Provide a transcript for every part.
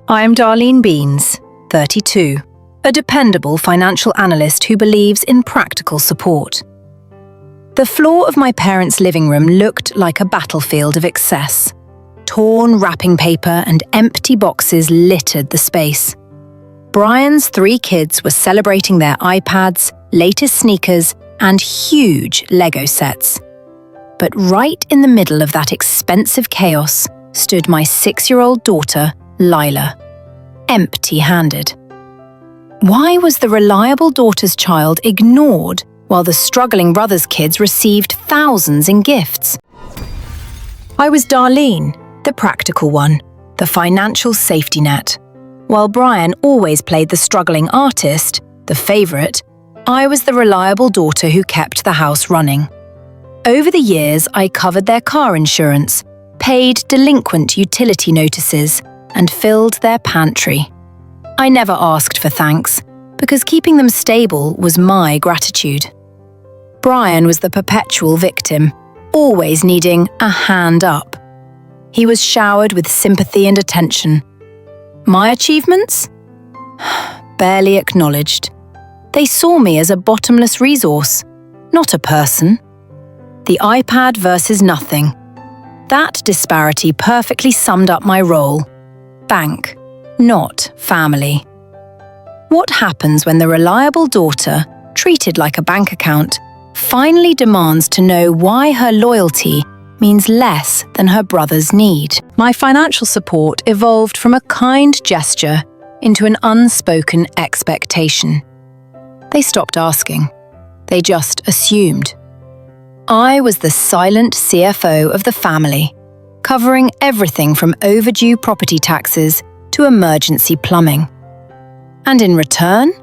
I'm Darlene Beans, 32, a dependable financial analyst who believes in practical support. The floor of my parents' living room looked like a battlefield of excess. Torn wrapping paper and empty boxes littered the space. Brian's 3 kids were celebrating their iPads, latest sneakers, and huge Lego sets. But right in the middle of that expensive chaos stood my 6-year-old daughter, Lyla, empty-handed. Why was the reliable daughter's child ignored while the struggling brother's kids received thousands in gifts? I was Darlene, the practical one, the financial safety net. While Brian always played the struggling artist, the favorite, I was the reliable daughter who kept the house running. Over the years, I covered their car insurance, paid delinquent utility notices, and filled their pantry. I never asked for thanks, because keeping them stable was my gratitude. Brian was the perpetual victim, always needing a hand up. He was showered with sympathy and attention. My achievements? Barely acknowledged. They saw me as a bottomless resource, not a person. The iPad versus nothing. That disparity perfectly summed up my role. Bank, not family. What happens when the reliable daughter, treated like a bank account, finally demands to know why her loyalty means less than her brother's need? My financial support evolved from a kind gesture into an unspoken expectation. They stopped asking. They just assumed. I was the silent CFO of the family, covering everything from overdue property taxes to emergency plumbing. And in return,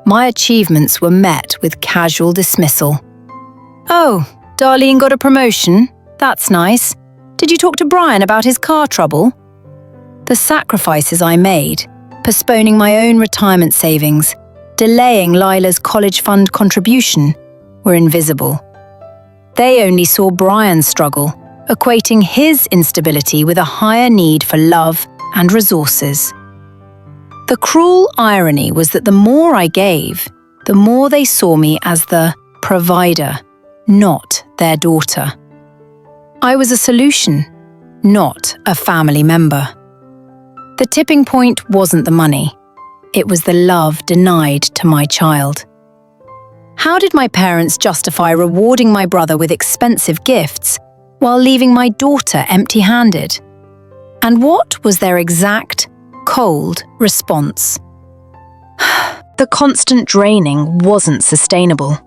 my achievements were met with casual dismissal. "Oh, Darlene got a promotion? That's nice. Did you talk to Brian about his car trouble?" The sacrifices I made, postponing my own retirement savings, delaying Lyla's college fund contribution, were invisible. They only saw Brian's struggle, equating his instability with a higher need for love and resources. The cruel irony was that the more I gave, the more they saw me as the provider, not their daughter. I was a solution, not a family member. The tipping point wasn't the money. It was the love denied to my child. How did my parents justify rewarding my brother with expensive gifts while leaving my daughter empty-handed? And what was their exact, cold response? The constant draining wasn't sustainable.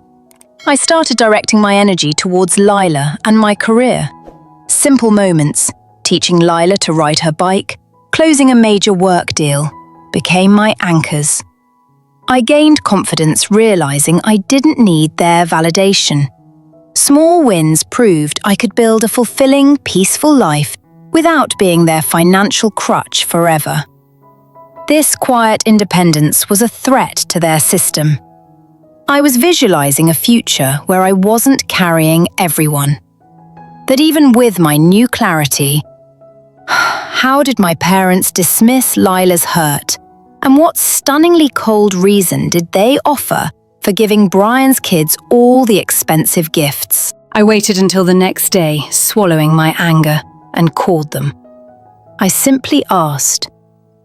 I started directing my energy towards Lyla and my career. Simple moments, teaching Lyla to ride her bike, closing a major work deal, became my anchors. I gained confidence realizing I didn't need their validation. Small wins proved I could build a fulfilling, peaceful life without being their financial crutch forever. This quiet independence was a threat to their system. I was visualizing a future where I wasn't carrying everyone. That even with my new clarity, how did my parents dismiss Lyla's hurt? And what stunningly cold reason did they offer for giving Brian's kids all the expensive gifts? I waited until the next day, swallowing my anger, and called them. I simply asked,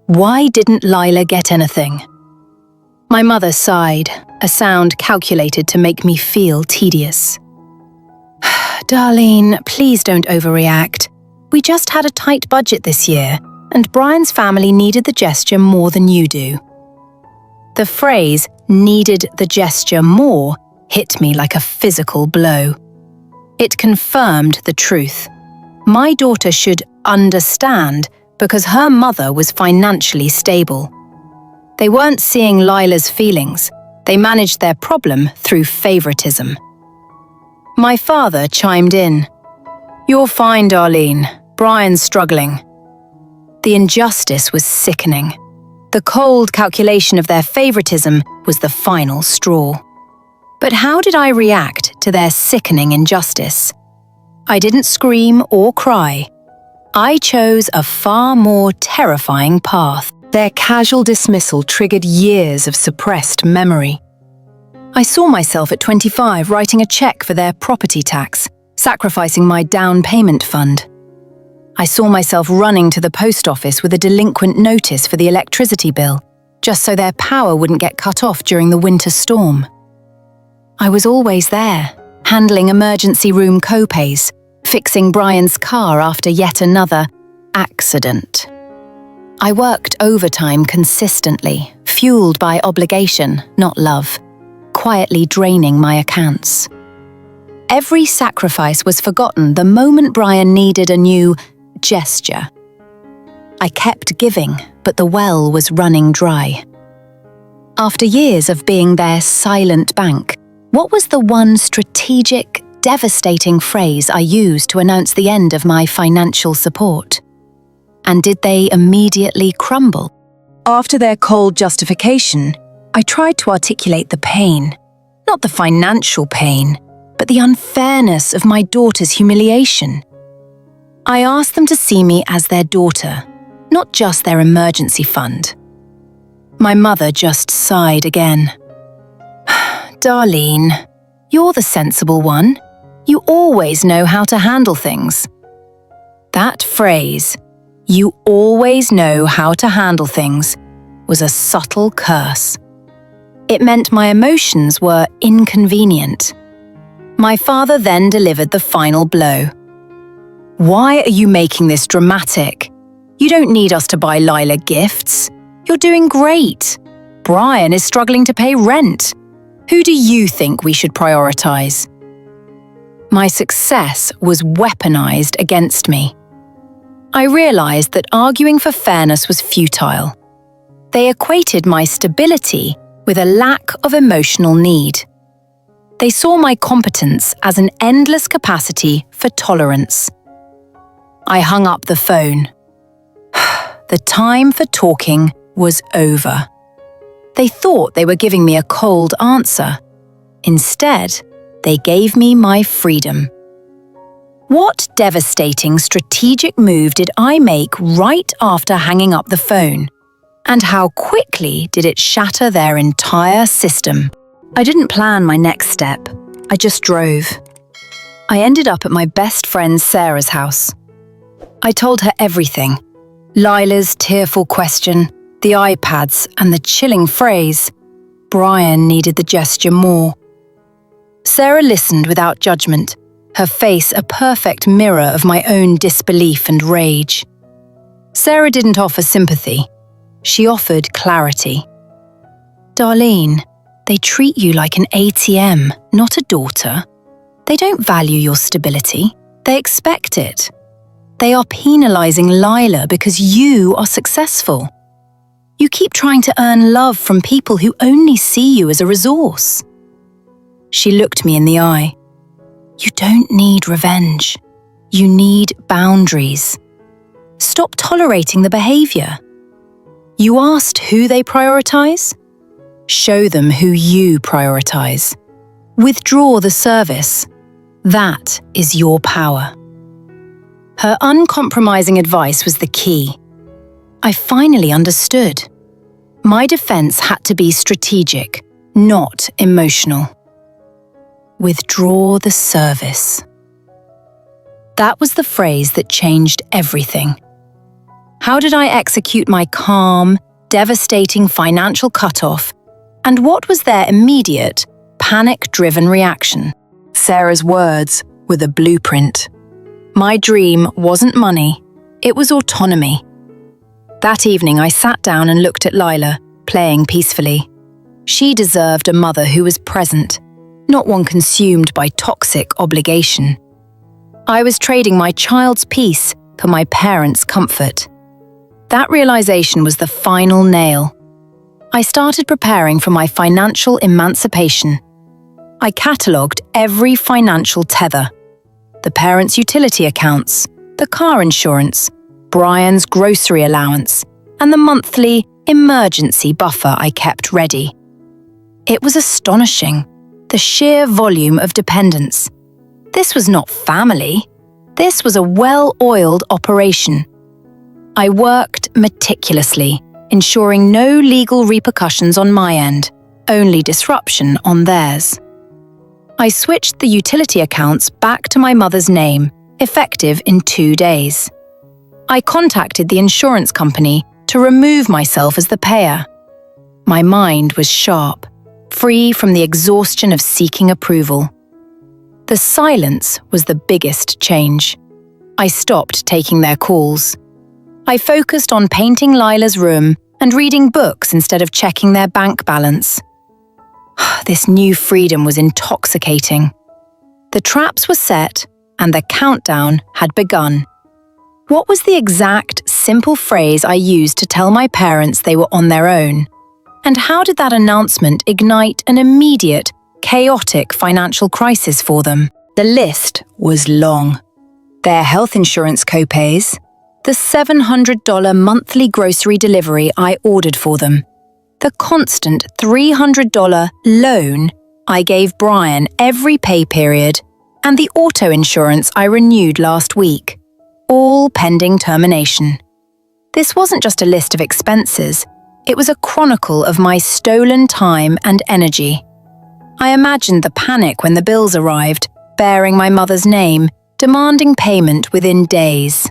why didn't Lyla get anything? My mother sighed, a sound calculated to make me feel tedious. "Darlene, please don't overreact. We just had a tight budget this year, and Brian's family needed the gesture more than you do." The phrase, "needed the gesture more," hit me like a physical blow. It confirmed the truth. My daughter should understand because her mother was financially stable. They weren't seeing Lyla's feelings. They managed their problem through favoritism. My father chimed in. "You're fine, Darlene. Brian's struggling." The injustice was sickening. The cold calculation of their favoritism was the final straw. But how did I react to their sickening injustice? I didn't scream or cry. I chose a far more terrifying path. Their casual dismissal triggered years of suppressed memory. I saw myself at 25 writing a check for their property tax, sacrificing my down payment fund. I saw myself running to the post office with a delinquent notice for the electricity bill, just so their power wouldn't get cut off during the winter storm. I was always there, handling emergency room co-pays, fixing Brian's car after yet another accident. I worked overtime consistently, fueled by obligation, not love, quietly draining my accounts. Every sacrifice was forgotten the moment Brian needed a new gesture. I kept giving, but the well was running dry. After years of being their silent bank, what was the one strategic, devastating phrase I used to announce the end of my financial support? And did they immediately crumble? After their cold justification, I tried to articulate the pain, not the financial pain, but the unfairness of my daughter's humiliation. I asked them to see me as their daughter, not just their emergency fund. My mother just sighed again. Darlene, you're the sensible one. You always know how to handle things. That phrase, "You always know how to handle things," was a subtle curse. It meant my emotions were inconvenient. My father then delivered the final blow. "Why are you making this dramatic? You don't need us to buy Lyla gifts. You're doing great. Brian is struggling to pay rent. Who do you think we should prioritize?" My success was weaponized against me. I realized that arguing for fairness was futile. They equated my stability with a lack of emotional need. They saw my competence as an endless capacity for tolerance. I hung up the phone. The time for talking was over. They thought they were giving me a cold answer. Instead, they gave me my freedom. What devastating strategic move did I make right after hanging up the phone? And how quickly did it shatter their entire system? I didn't plan my next step. I just drove. I ended up at my best friend Sarah's house. I told her everything. Lyla's tearful question, the iPads, and the chilling phrase, "Brian needed the gesture more." Sarah listened without judgment, her face a perfect mirror of my own disbelief and rage. Sarah didn't offer sympathy. She offered clarity. "Darlene, they treat you like an ATM, not a daughter. They don't value your stability. They expect it. They are penalizing Lyla because you are successful. You keep trying to earn love from people who only see you as a resource." She looked me in the eye. "You don't need revenge. You need boundaries. Stop tolerating the behavior. You asked who they prioritize? Show them who you prioritize. Withdraw the service. That is your power." Her uncompromising advice was the key. I finally understood. My defense had to be strategic, not emotional. Withdraw the service. That was the phrase that changed everything. How did I execute my calm, devastating financial cutoff, and what was their immediate, panic-driven reaction? Sarah's words were the blueprint. My dream wasn't money, it was autonomy. That evening I sat down and looked at Lyla, playing peacefully. She deserved a mother who was present, not one consumed by toxic obligation. I was trading my child's peace for my parents' comfort. That realization was the final nail. I started preparing for my financial emancipation. I catalogued every financial tether: the parents' utility accounts, the car insurance, Brian's grocery allowance, and the monthly emergency buffer I kept ready. It was astonishing, the sheer volume of dependence. This was not family. This was a well-oiled operation. I worked meticulously, ensuring no legal repercussions on my end, only disruption on theirs. I switched the utility accounts back to my mother's name, effective in 2 days. I contacted the insurance company to remove myself as the payer. My mind was sharp, free from the exhaustion of seeking approval. The silence was the biggest change. I stopped taking their calls. I focused on painting Lyla's room and reading books instead of checking their bank balance. This new freedom was intoxicating. The traps were set and the countdown had begun. What was the exact, simple phrase I used to tell my parents they were on their own? And how did that announcement ignite an immediate, chaotic financial crisis for them? The list was long. Their health insurance copays, the $700 monthly grocery delivery I ordered for them, the constant $300 loan I gave Brian every pay period, and the auto insurance I renewed last week, all pending termination. This wasn't just a list of expenses, it was a chronicle of my stolen time and energy. I imagined the panic when the bills arrived, bearing my mother's name, demanding payment within days.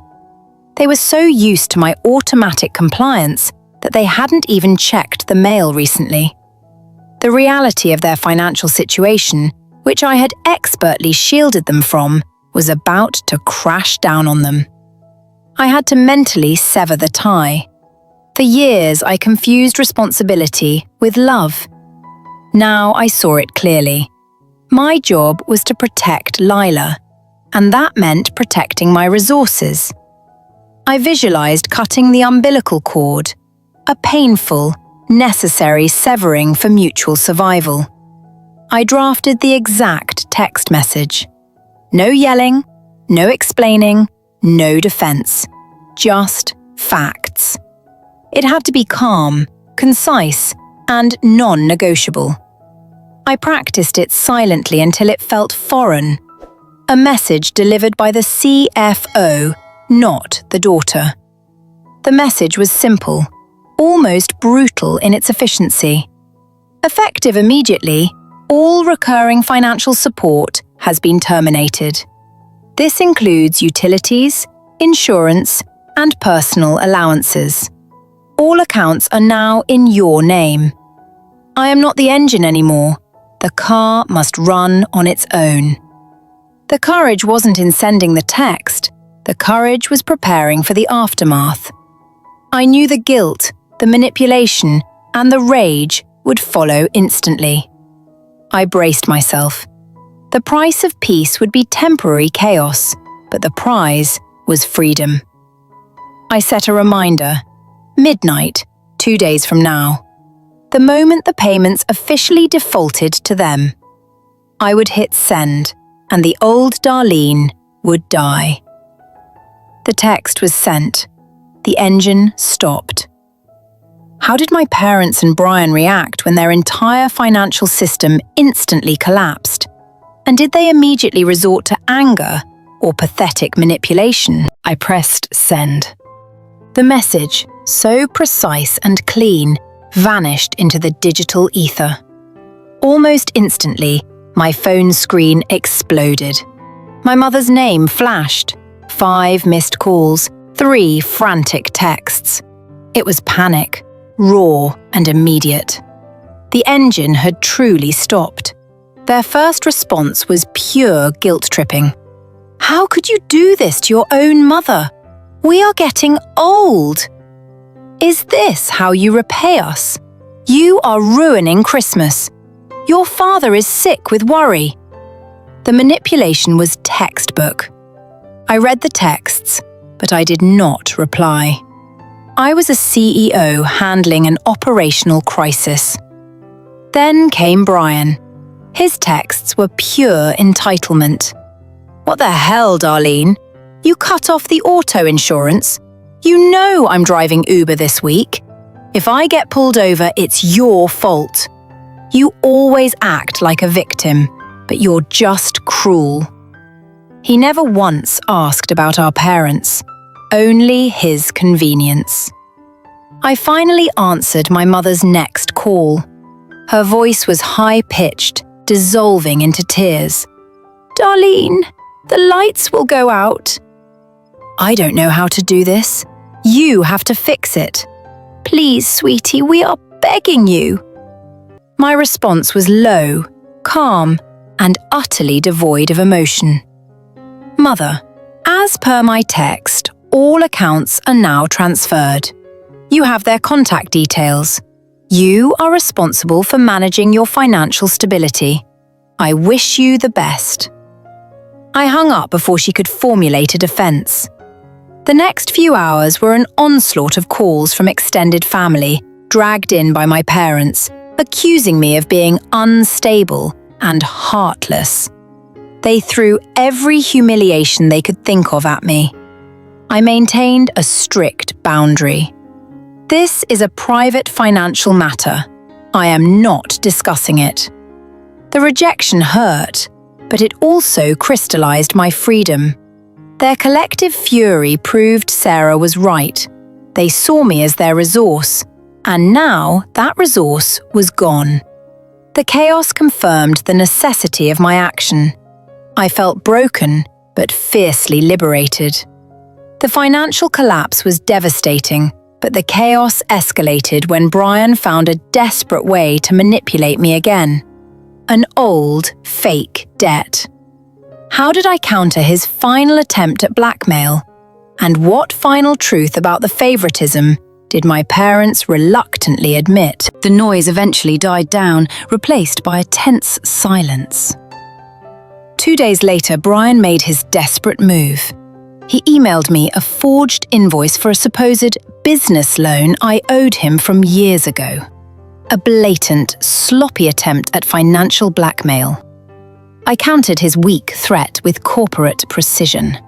They were so used to my automatic compliance that they hadn't even checked the mail recently. The reality of their financial situation, which I had expertly shielded them from, was about to crash down on them. I had to mentally sever the tie. For years, I confused responsibility with love. Now I saw it clearly. My job was to protect Lyla, and that meant protecting my resources. I visualized cutting the umbilical cord, a painful, necessary severing for mutual survival. I drafted the exact text message. No yelling, no explaining, no defense. Just facts. It had to be calm, concise, and non-negotiable. I practiced it silently until it felt foreign. A message delivered by the CFO, not the daughter. The message was simple, almost brutal in its efficiency. Effective immediately, all recurring financial support has been terminated. This includes utilities, insurance, and personal allowances. All accounts are now in your name. I am not the engine anymore. The car must run on its own. The courage wasn't in sending the text. The courage was preparing for the aftermath. I knew the guilt, the manipulation, and the rage would follow instantly. I braced myself. The price of peace would be temporary chaos, but the prize was freedom. I set a reminder. Midnight, 2 days from now. The moment the payments officially defaulted to them. I would hit send, and the old Darlene would die. The text was sent. The engine stopped. How did my parents and Brian react when their entire financial system instantly collapsed? And did they immediately resort to anger or pathetic manipulation? I pressed send. The message, so precise and clean, vanished into the digital ether. Almost instantly, my phone screen exploded. My mother's name flashed. 5 missed calls, 3 frantic texts. It was panic, raw and immediate. The engine had truly stopped. Their first response was pure guilt-tripping. How could you do this to your own mother? We are getting old. Is this how you repay us? You are ruining Christmas. Your father is sick with worry. The manipulation was textbook. I read the texts, but I did not reply. I was a CEO handling an operational crisis. Then came Brian. His texts were pure entitlement. What the hell, Darlene? You cut off the auto insurance? You know I'm driving Uber this week. If I get pulled over, it's your fault. You always act like a victim, but you're just cruel. He never once asked about our parents, only his convenience. I finally answered my mother's next call. Her voice was high-pitched, dissolving into tears. "Darlene, the lights will go out." "I don't know how to do this. You have to fix it." "Please, sweetie, we are begging you." My response was low, calm, and utterly devoid of emotion. "Mother, as per my text, all accounts are now transferred. You have their contact details. You are responsible for managing your financial stability. I wish you the best." I hung up before she could formulate a defense. The next few hours were an onslaught of calls from extended family, dragged in by my parents, accusing me of being unstable and heartless. They threw every humiliation they could think of at me. I maintained a strict boundary. This is a private financial matter. I am not discussing it. The rejection hurt, but it also crystallized my freedom. Their collective fury proved Sarah was right. They saw me as their resource, and now that resource was gone. The chaos confirmed the necessity of my action. I felt broken, but fiercely liberated. The financial collapse was devastating, but the chaos escalated when Brian found a desperate way to manipulate me again. An old, fake debt. How did I counter his final attempt at blackmail? And what final truth about the favoritism did my parents reluctantly admit? The noise eventually died down, replaced by a tense silence. 2 days later, Brian made his desperate move. He emailed me a forged invoice for a supposed business loan I owed him from years ago. A blatant, sloppy attempt at financial blackmail. I countered his weak threat with corporate precision.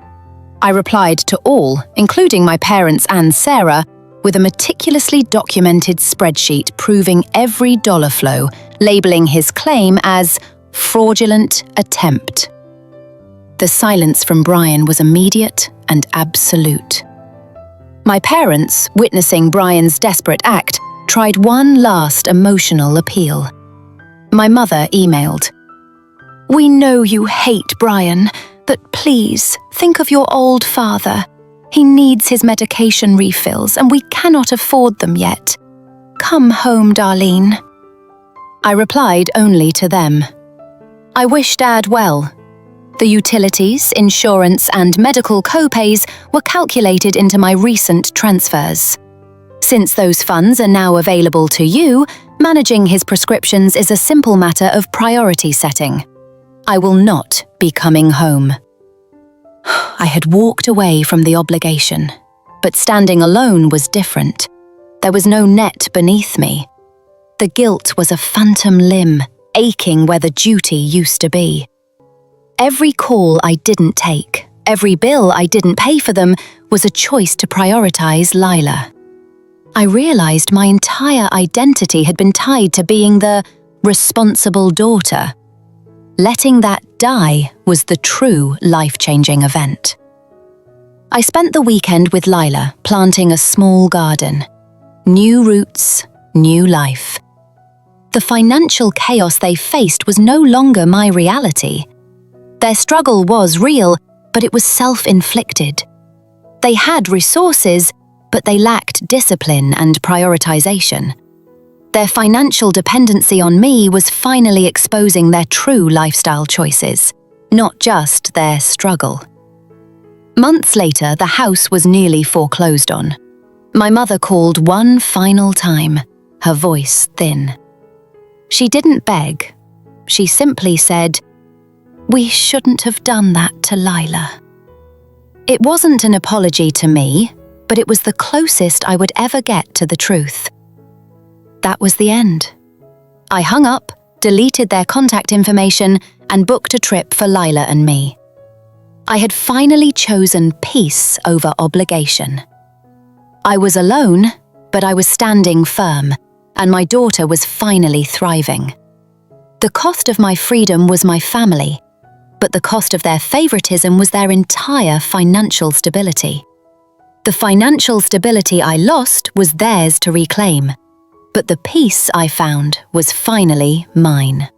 I replied to all, including my parents and Sarah, with a meticulously documented spreadsheet proving every dollar flow, labeling his claim as fraudulent attempt. The silence from Brian was immediate and absolute. My parents, witnessing Brian's desperate act, tried one last emotional appeal. My mother emailed, "We know you hate Brian, but please think of your old father. He needs his medication refills and we cannot afford them yet. Come home, Darlene." I replied only to them. I wished Dad well. The utilities, insurance, and medical co-pays were calculated into my recent transfers. Since those funds are now available to you, managing his prescriptions is a simple matter of priority setting. I will not be coming home. I had walked away from the obligation, but standing alone was different. There was no net beneath me. The guilt was a phantom limb, aching where the duty used to be. Every call I didn't take, every bill I didn't pay for them, was a choice to prioritize Lyla. I realized my entire identity had been tied to being the responsible daughter. Letting that die was the true life-changing event. I spent the weekend with Lyla, planting a small garden. New roots, new life. The financial chaos they faced was no longer my reality. Their struggle was real, but it was self-inflicted. They had resources, but they lacked discipline and prioritization. Their financial dependency on me was finally exposing their true lifestyle choices, not just their struggle. Months later, the house was nearly foreclosed on. My mother called one final time, her voice thin. She didn't beg. She simply said, "We shouldn't have done that to Lyla." It wasn't an apology to me, but it was the closest I would ever get to the truth. That was the end. I hung up, deleted their contact information, and booked a trip for Lyla and me. I had finally chosen peace over obligation. I was alone, but I was standing firm, and my daughter was finally thriving. The cost of my freedom was my family, but the cost of their favoritism was their entire financial stability. The financial stability I lost was theirs to reclaim, but the peace I found was finally mine.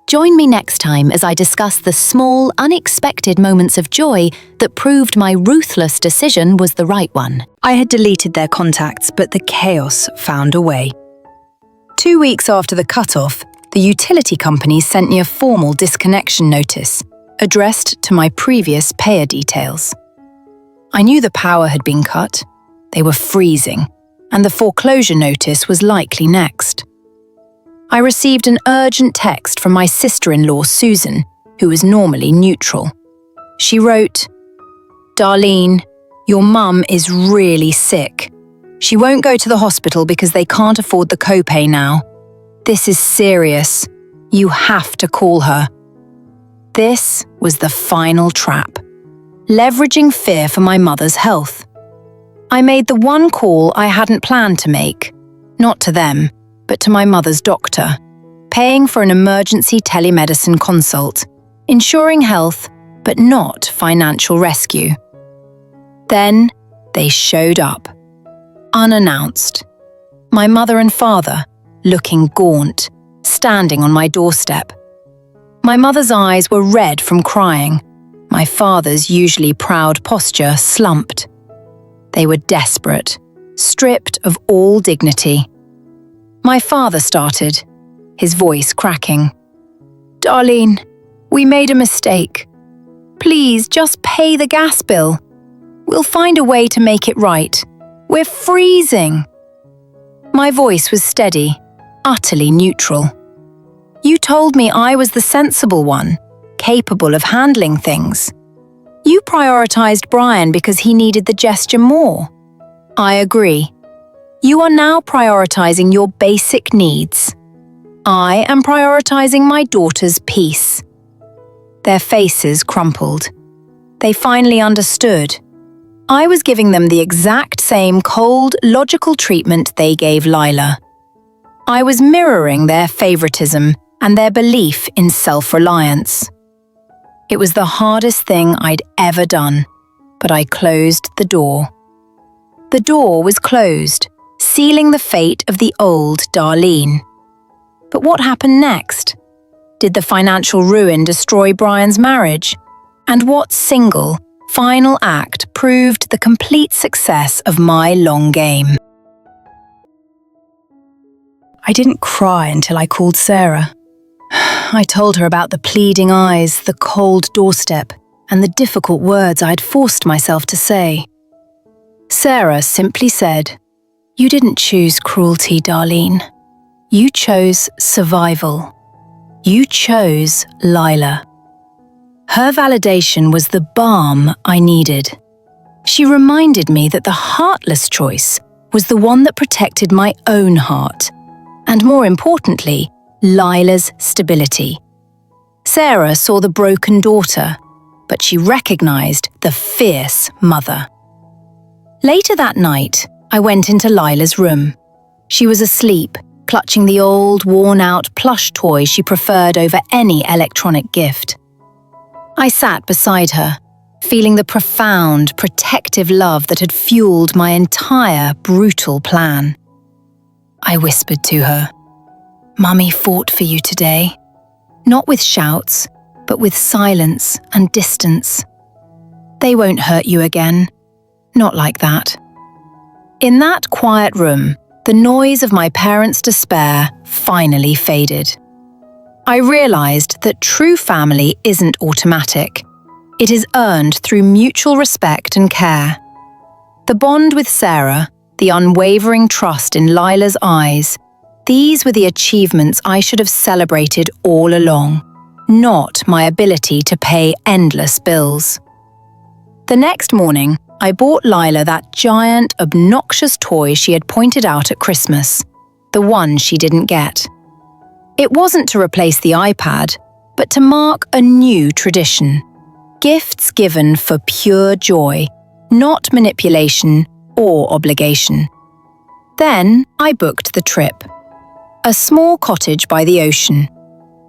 Join me next time as I discuss the small, unexpected moments of joy that proved my ruthless decision was the right one. I had deleted their contacts, but the chaos found a way. 2 weeks after the cutoff, the utility company sent me a formal disconnection notice, addressed to my previous payer details. I knew the power had been cut, they were freezing, and the foreclosure notice was likely next. I received an urgent text from my sister-in-law, Susan, who was normally neutral. She wrote, "Darlene, your mum is really sick. She won't go to the hospital because they can't afford the copay now. This is serious. You have to call her." This was the final trap, leveraging fear for my mother's health. I made the one call I hadn't planned to make, not to them, but to my mother's doctor, paying for an emergency telemedicine consult, ensuring health, but not financial rescue. Then they showed up, unannounced. My mother and father, looking gaunt, standing on my doorstep. My mother's eyes were red from crying. My father's usually proud posture slumped. They were desperate, stripped of all dignity. My father started, his voice cracking. "Darlene, we made a mistake. Please just pay the gas bill. We'll find a way to make it right. We're freezing." My voice was steady, utterly neutral. "You told me I was the sensible one, capable of handling things. You prioritized Brian because he needed the gesture more. I agree. You are now prioritizing your basic needs. I am prioritizing my daughter's peace." Their faces crumpled. They finally understood. I was giving them the exact same cold, logical treatment they gave Lyla. I was mirroring their favoritism and their belief in self-reliance. It was the hardest thing I'd ever done, but I closed the door. The door was closed, sealing the fate of the old Darlene. But what happened next? Did the financial ruin destroy Brian's marriage? And what single, final act proved the complete success of my long game? I didn't cry until I called Sarah. I told her about the pleading eyes, the cold doorstep, and the difficult words I'd forced myself to say. Sarah simply said, "You didn't choose cruelty, Darlene. You chose survival. You chose Lyla." Her validation was the balm I needed. She reminded me that the heartless choice was the one that protected my own heart, and more importantly, Lyla's stability. Sarah saw the broken daughter, but she recognized the fierce mother. Later that night, I went into Lyla's room. She was asleep, clutching the old, worn-out plush toy she preferred over any electronic gift. I sat beside her, feeling the profound, protective love that had fueled my entire brutal plan. I whispered to her, "Mummy fought for you today. Not with shouts, but with silence and distance. They won't hurt you again. Not like that." In that quiet room, the noise of my parents' despair finally faded. I realized that true family isn't automatic. It is earned through mutual respect and care. The bond with Sarah, the unwavering trust in Lyla's eyes, these were the achievements I should have celebrated all along, not my ability to pay endless bills. The next morning, I bought Lyla that giant, obnoxious toy she had pointed out at Christmas, the one she didn't get. It wasn't to replace the iPad, but to mark a new tradition. Gifts given for pure joy, not manipulation or obligation. Then I booked the trip. A small cottage by the ocean.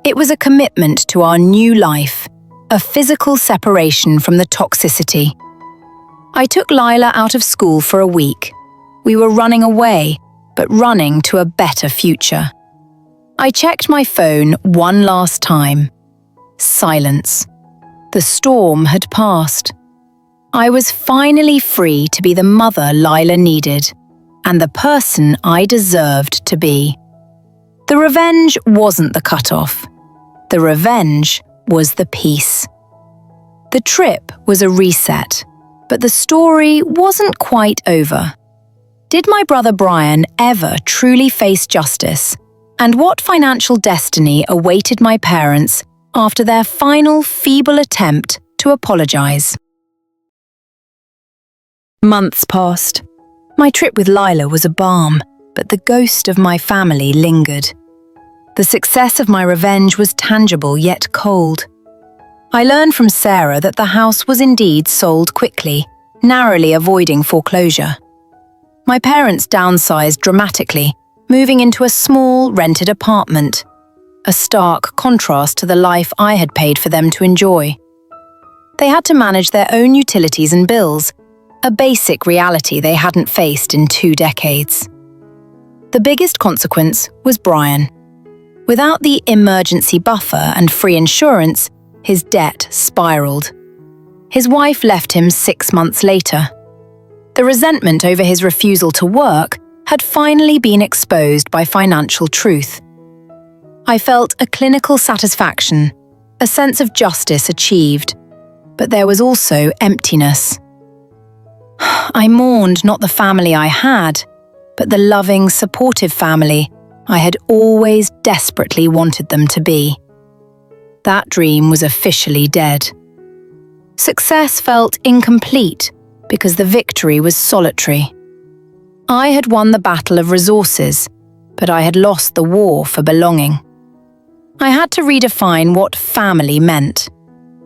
It was a commitment to our new life, a physical separation from the toxicity. I took Lyla out of school for a week. We were running away, but running to a better future. I checked my phone one last time. Silence. The storm had passed. I was finally free to be the mother Lyla needed, and the person I deserved to be. The revenge wasn't the cutoff. The revenge was the peace. The trip was a reset, but the story wasn't quite over. Did my brother Brian ever truly face justice? And what financial destiny awaited my parents after their final feeble attempt to apologize? Months passed. My trip with Lyla was a balm, but the ghost of my family lingered. The success of my revenge was tangible yet cold. I learned from Sarah that the house was indeed sold quickly, narrowly avoiding foreclosure. My parents downsized dramatically, moving into a small, rented apartment, a stark contrast to the life I had paid for them to enjoy. They had to manage their own utilities and bills, a basic reality they hadn't faced in 2 decades. The biggest consequence was Brian. Without the emergency buffer and free insurance, his debt spiraled. His wife left him 6 months later. The resentment over his refusal to work had finally been exposed by financial truth. I felt a clinical satisfaction, a sense of justice achieved, but there was also emptiness. I mourned not the family I had, but the loving, supportive family I had always desperately wanted them to be. That dream was officially dead. Success felt incomplete because the victory was solitary. I had won the battle of resources, but I had lost the war for belonging. I had to redefine what family meant.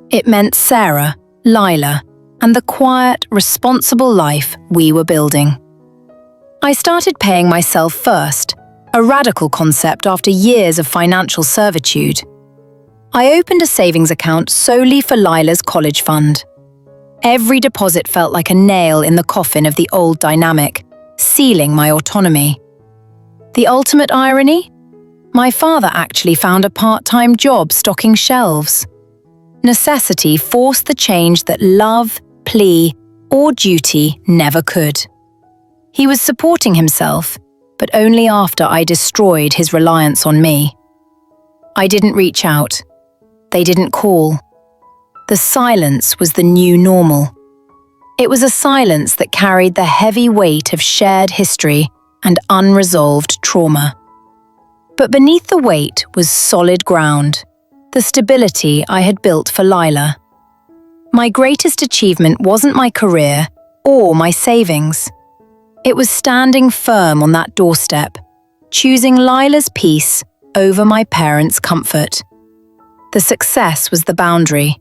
It meant Sarah, Lyla, and the quiet, responsible life we were building. I started paying myself first, a radical concept after years of financial servitude. I opened a savings account solely for Lyla's college fund. Every deposit felt like a nail in the coffin of the old dynamic, sealing my autonomy. The ultimate irony? My father actually found a part-time job stocking shelves. Necessity forced the change that love, plea, or duty never could. He was supporting himself, but only after I destroyed his reliance on me. I didn't reach out. They didn't call. The silence was the new normal. It was a silence that carried the heavy weight of shared history and unresolved trauma. But beneath the weight was solid ground, the stability I had built for Lyla. My greatest achievement wasn't my career or my savings. It was standing firm on that doorstep, choosing Lyla's peace over my parents' comfort. The success was the boundary.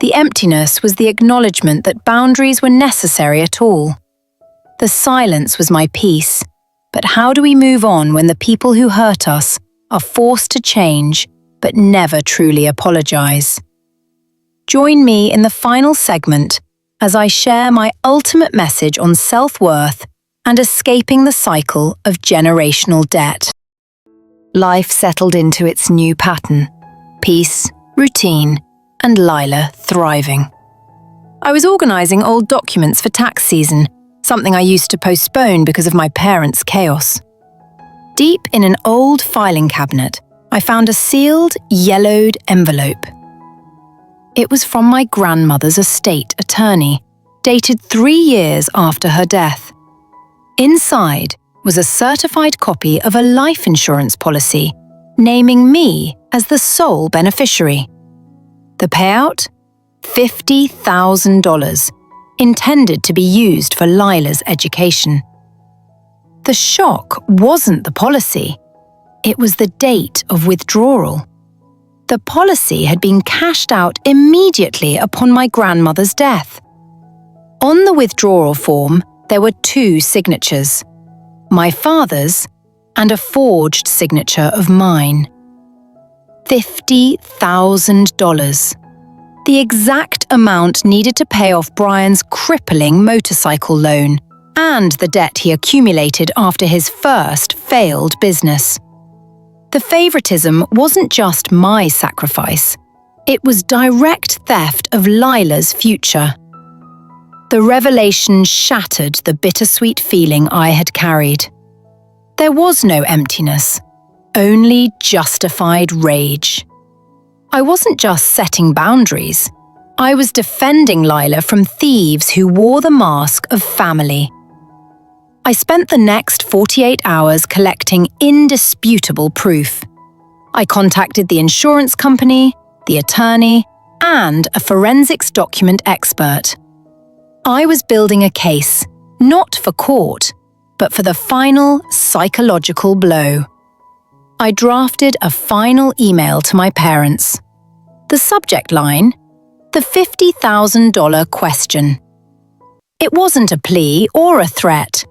The emptiness was the acknowledgement that boundaries were necessary at all. The silence was my peace. But how do we move on when the people who hurt us are forced to change but never truly apologize? Join me in the final segment as I share my ultimate message on self-worth and escaping the cycle of generational debt. Life settled into its new pattern: peace, routine, and Lyla thriving. I was organizing old documents for tax season, something I used to postpone because of my parents' chaos. Deep in an old filing cabinet, I found a sealed, yellowed envelope. It was from my grandmother's estate attorney, dated 3 years after her death. Inside was a certified copy of a life insurance policy, naming me as the sole beneficiary. The payout? $50,000, intended to be used for Lyla's education. The shock wasn't the policy. It was the date of withdrawal. The policy had been cashed out immediately upon my grandmother's death. On the withdrawal form, there were 2 signatures: my father's and a forged signature of mine. $50,000. The exact amount needed to pay off Brian's crippling motorcycle loan and the debt he accumulated after his first failed business. The favoritism wasn't just my sacrifice. It was direct theft of Lyla's future. The revelation shattered the bittersweet feeling I had carried. There was no emptiness, only justified rage. I wasn't just setting boundaries. I was defending Lyla from thieves who wore the mask of family. I spent the next 48 hours collecting indisputable proof. I contacted the insurance company, the attorney, and a forensics document expert. I was building a case, not for court, but for the final psychological blow. I drafted a final email to my parents. The subject line, the $50,000 question. It wasn't a plea or a threat.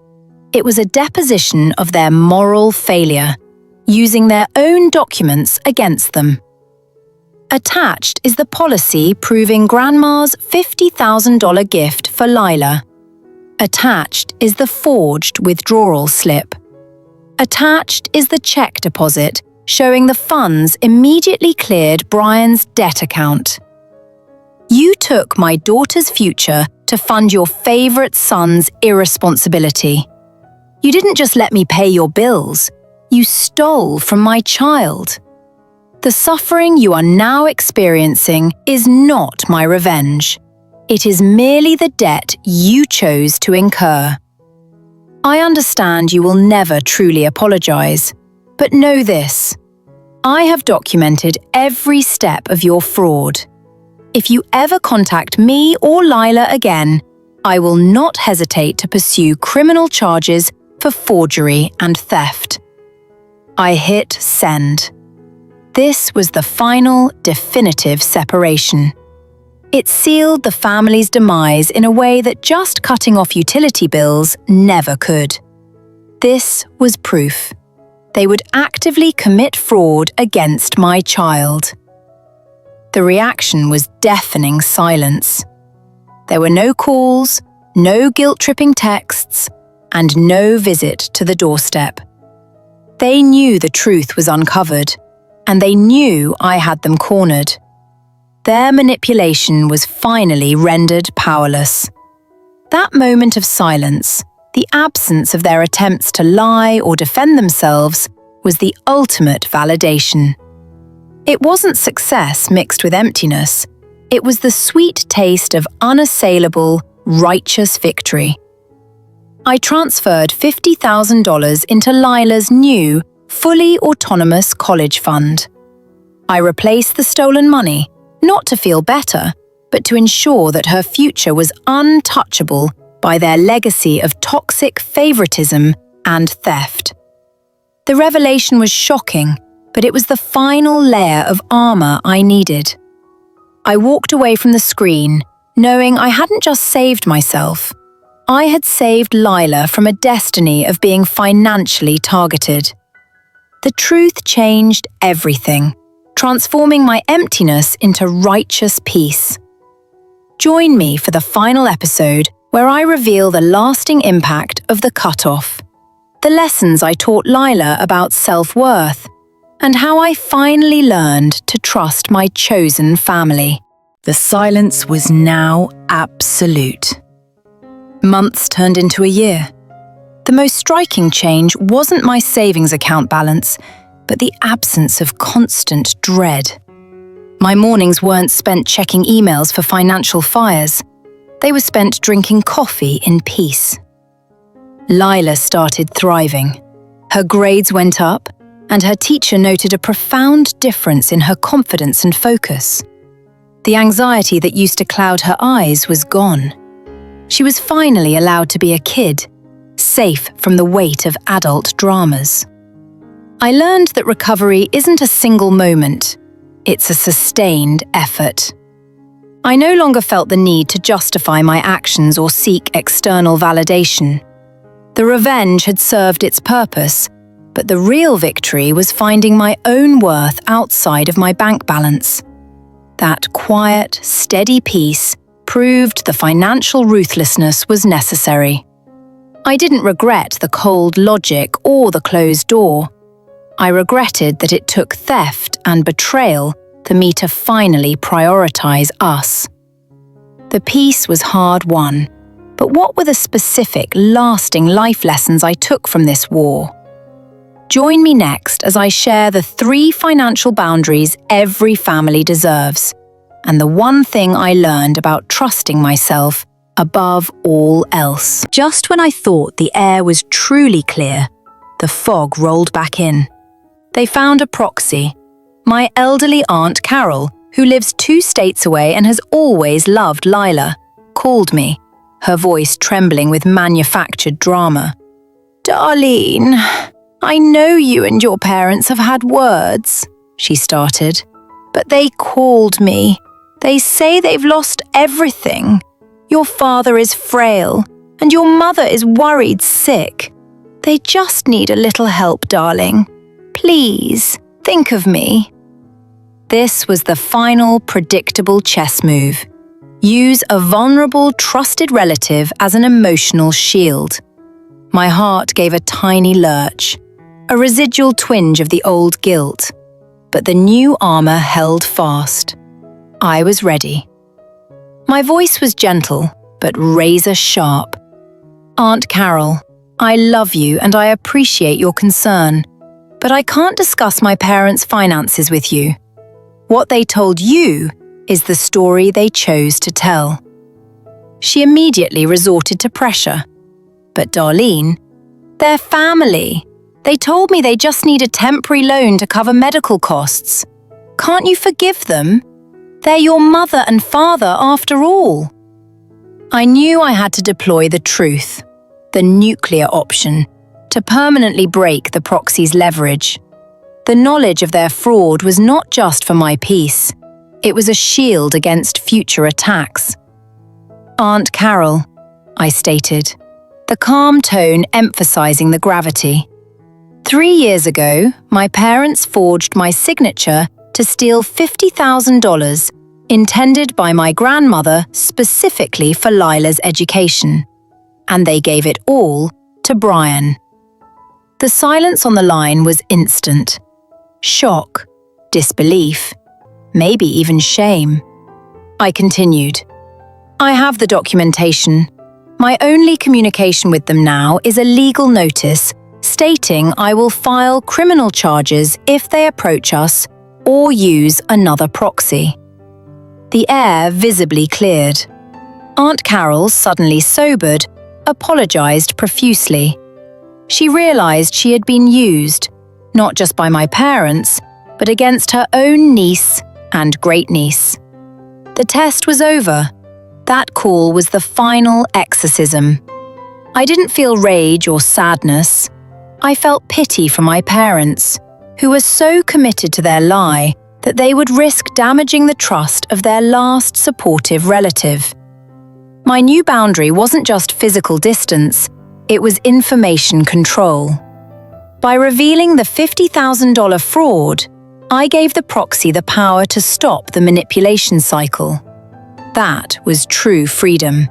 It was a deposition of their moral failure, using their own documents against them. Attached is the policy proving Grandma's $50,000 gift for Lyla. Attached is the forged withdrawal slip. Attached is the check deposit showing the funds immediately cleared Brian's debt account. You took my daughter's future to fund your favorite son's irresponsibility. You didn't just let me pay your bills, you stole from my child. The suffering you are now experiencing is not my revenge. It is merely the debt you chose to incur. I understand you will never truly apologize, but know this. I have documented every step of your fraud. If you ever contact me or Lyla again, I will not hesitate to pursue criminal charges for forgery and theft. I hit send. This was the final, definitive separation. It sealed the family's demise in a way that just cutting off utility bills never could. This was proof. They would actively commit fraud against my child. The reaction was deafening silence. There were no calls, no guilt-tripping texts, and no visit to the doorstep. They knew the truth was uncovered, and they knew I had them cornered. Their manipulation was finally rendered powerless. That moment of silence, the absence of their attempts to lie or defend themselves, was the ultimate validation. It wasn't success mixed with emptiness. It was the sweet taste of unassailable, righteous victory. I transferred $50,000 into Lyla's new, fully autonomous college fund. I replaced the stolen money, not to feel better, but to ensure that her future was untouchable by their legacy of toxic favoritism and theft. The revelation was shocking, but it was the final layer of armor I needed. I walked away from the screen, knowing I hadn't just saved myself. I had saved Lyla from a destiny of being financially targeted. The truth changed everything, transforming my emptiness into righteous peace. Join me for the final episode where I reveal the lasting impact of the cutoff, the lessons I taught Lyla about self-worth, and how I finally learned to trust my chosen family. The silence was now absolute. Months turned into a year. The most striking change wasn't my savings account balance, but the absence of constant dread. My mornings weren't spent checking emails for financial fires. They were spent drinking coffee in peace. Lyla started thriving. Her grades went up, and her teacher noted a profound difference in her confidence and focus. The anxiety that used to cloud her eyes was gone. She was finally allowed to be a kid, safe from the weight of adult dramas. I learned that recovery isn't a single moment, it's a sustained effort. I no longer felt the need to justify my actions or seek external validation. The revenge had served its purpose, but the real victory was finding my own worth outside of my bank balance. That quiet, steady peace proved the financial ruthlessness was necessary. I didn't regret the cold logic or the closed door. I regretted that it took theft and betrayal for me to finally prioritize us. The peace was hard won, but what were the specific, lasting life lessons I took from this war? Join me next as I share the 3 financial boundaries every family deserves, and the one thing I learned about trusting myself above all else. Just when I thought the air was truly clear, the fog rolled back in. They found a proxy. My elderly Aunt Carol, who lives 2 states away and has always loved Lyla, called me, her voice trembling with manufactured drama. "Darlene, I know you and your parents have had words," she started, "but they called me. They say they've lost everything. Your father is frail, and your mother is worried sick. They just need a little help, darling. Please, think of me." This was the final predictable chess move. Use a vulnerable, trusted relative as an emotional shield. My heart gave a tiny lurch, a residual twinge of the old guilt, but the new armor held fast. I was ready. My voice was gentle, but razor sharp. "Aunt Carol, I love you and I appreciate your concern, but I can't discuss my parents' finances with you. What they told you is the story they chose to tell." She immediately resorted to pressure. "But Darlene, they're family. They told me they just need a temporary loan to cover medical costs. Can't you forgive them? They're your mother and father after all." I knew I had to deploy the truth, the nuclear option, to permanently break the proxy's leverage. The knowledge of their fraud was not just for my peace. It was a shield against future attacks. "Aunt Carol," I stated, the calm tone emphasizing the gravity. 3 years ago, my parents forged my signature to steal $50,000 intended by my grandmother specifically for Lyla's education. And they gave it all to Brian. The silence on the line was instant. Shock, disbelief, maybe even shame. I continued. "I have the documentation. My only communication with them now is a legal notice stating I will file criminal charges if they approach us or use another proxy." The air visibly cleared. Aunt Carol, suddenly sobered, apologized profusely. She realized she had been used, not just by my parents, but against her own niece and great-niece. The test was over. That call was the final exorcism. I didn't feel rage or sadness. I felt pity for my parents, who were so committed to their lie that they would risk damaging the trust of their last supportive relative. My new boundary wasn't just physical distance, it was information control. By revealing the $50,000 fraud, I gave the proxy the power to stop the manipulation cycle. That was true freedom.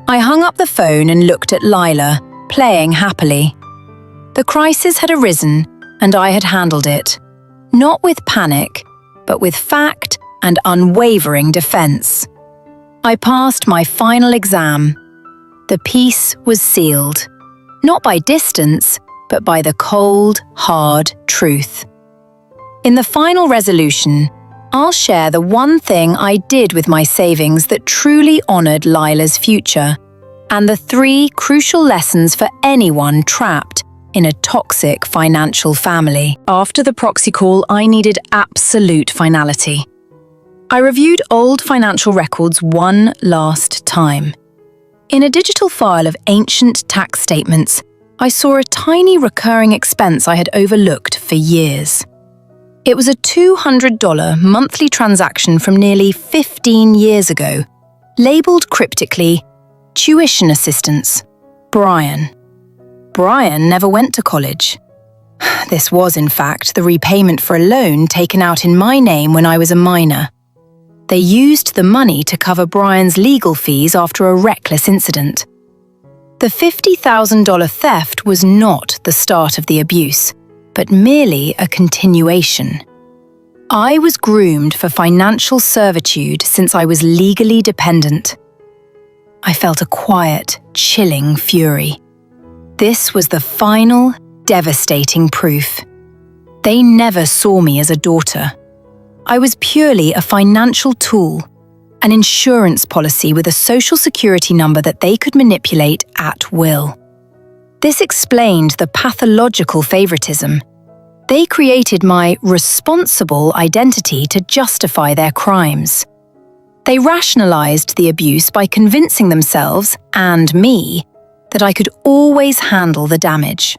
I hung up the phone and looked at Lyla, playing happily. The crisis had arisen, and I had handled it, not with panic, but with fact and unwavering defense. I passed my final exam. The peace was sealed, not by distance, but by the cold, hard truth. In the final resolution, I'll share the one thing I did with my savings that truly honored Lyla's future, and the 3 crucial lessons for anyone trapped in a toxic financial family. After the proxy call, I needed absolute finality. I reviewed old financial records one last time. In a digital file of ancient tax statements, I saw a tiny recurring expense I had overlooked for years. It was a $200 monthly transaction from nearly 15 years ago, labeled cryptically, "Tuition Assistance, Brian." Brian never went to college. This was, in fact, the repayment for a loan taken out in my name when I was a minor. They used the money to cover Brian's legal fees after a reckless incident. The $50,000 theft was not the start of the abuse, but merely a continuation. I was groomed for financial servitude since I was legally dependent. I felt a quiet, chilling fury. This was the final, devastating proof. They never saw me as a daughter. I was purely a financial tool, an insurance policy with a social security number that they could manipulate at will. This explained the pathological favoritism. They created my responsible identity to justify their crimes. They rationalized the abuse by convincing themselves, and me, that I could always handle the damage.